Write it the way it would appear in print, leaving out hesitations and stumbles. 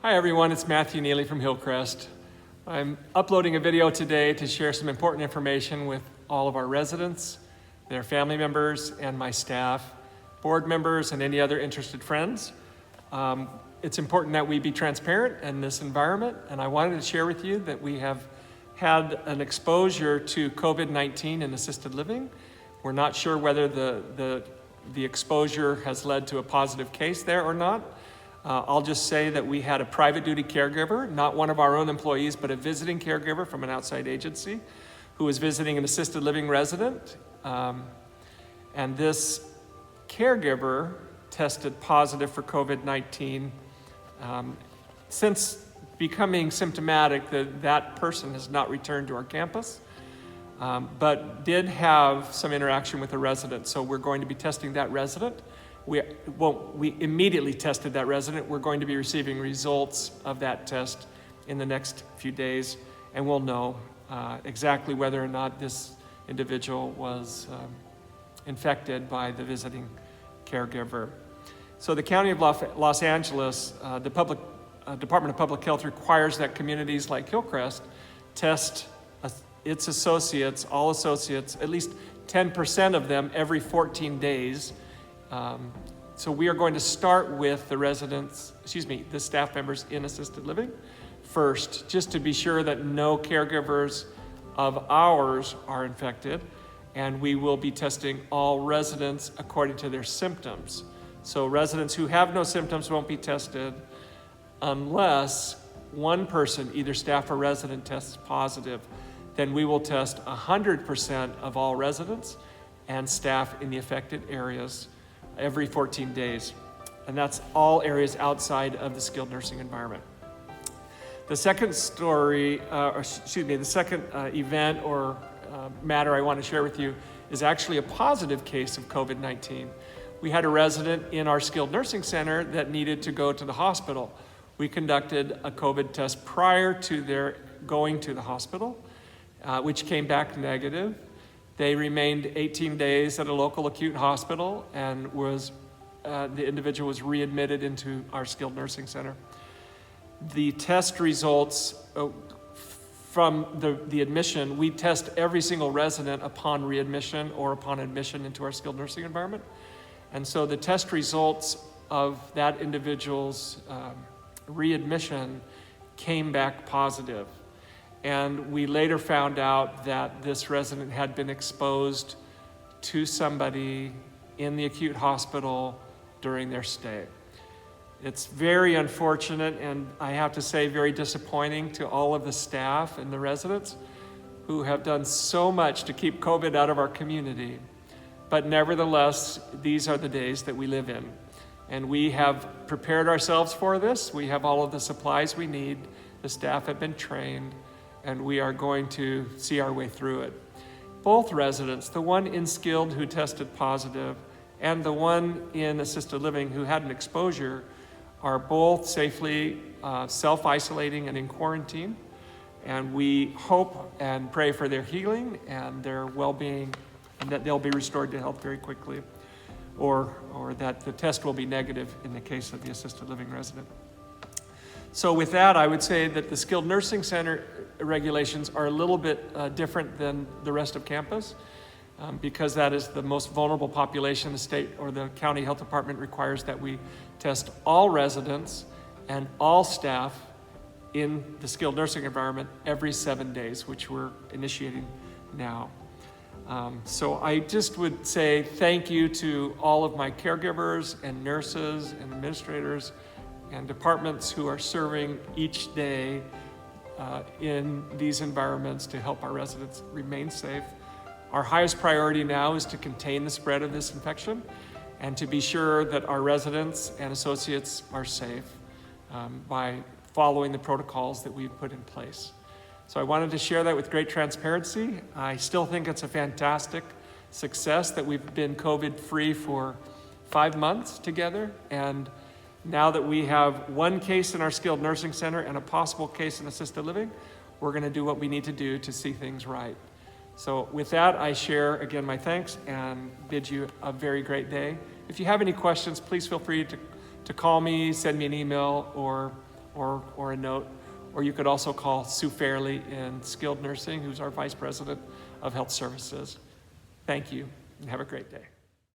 Hi everyone, it's Matthew Neely from Hillcrest. I'm uploading a video today to share some important information with all of our residents, their family members, and my staff, board members, and any other interested friends. It's important that we be transparent in this environment, and I wanted to share with you that we have had an exposure to COVID-19 in assisted living. We're not sure whether the exposure has led to a positive case there or not. I'll just say that we had a private duty caregiver, not one of our own employees, but a visiting caregiver from an outside agency who was visiting an assisted living resident. And this caregiver tested positive for COVID-19. Since becoming symptomatic, that person has not returned to our campus, but did have some interaction with a resident. So we're going to be testing that resident. We immediately tested that resident. We're going to be receiving results of that test in the next few days, and we'll know exactly whether or not this individual was infected by the visiting caregiver. So the County of Los Angeles, the Department of Public Health requires that communities like Hillcrest test its associates, all associates, at least 10% of them every 14 days. So we are going to start with the staff members in assisted living first, just to be sure that no caregivers of ours are infected. And we will be testing all residents according to their symptoms. So residents who have no symptoms won't be tested unless one person, either staff or resident, tests positive. Then we will test 100% of all residents and staff in the affected areas every 14 days. And that's all areas outside of the skilled nursing environment. The second event or matter I want to share with you is actually a positive case of COVID-19. We had a resident in our skilled nursing center that needed to go to the hospital. We conducted a COVID test prior to their going to the hospital, which came back negative. They remained 18 days at a local acute hospital and the individual was readmitted into our skilled nursing center. The test results from the admission, we test every single resident upon readmission or upon admission into our skilled nursing environment. And so the test results of that individual's readmission came back positive. And we later found out that this resident had been exposed to somebody in the acute hospital during their stay. It's very unfortunate, and I have to say very disappointing to all of the staff and the residents who have done so much to keep COVID out of our community. But nevertheless, these are the days that we live in. And we have prepared ourselves for this. We have all of the supplies we need. The staff have been trained, and we are going to see our way through it. Both residents, the one in skilled who tested positive and the one in assisted living who had an exposure, are both safely self-isolating and in quarantine. And we hope and pray for their healing and their well-being, and that they'll be restored to health very quickly, or that the test will be negative in the case of the assisted living resident. So with that, I would say that the skilled nursing center regulations are a little bit different than the rest of campus, because that is the most vulnerable population. The state or the county health department requires that we test all residents and all staff in the skilled nursing environment every 7 days, which we're initiating now. So I just would say thank you to all of my caregivers and nurses and administrators and departments who are serving each day in these environments to help our residents remain safe. Our highest priority now is to contain the spread of this infection and to be sure that our residents and associates are safe by following the protocols that we've put in place. So I wanted to share that with great transparency. I still think it's a fantastic success that we've been COVID-free for 5 months together. And now that we have one case in our skilled nursing center and a possible case in assisted living, we're going to do what we need to do to see things right. So with that, I share again my thanks and bid you a very great day. If you have any questions, please feel free to call me, send me an email, or or a note. Or you could also call Sue Fairley in skilled nursing, who's our Vice President of Health Services. Thank you, and have a great day.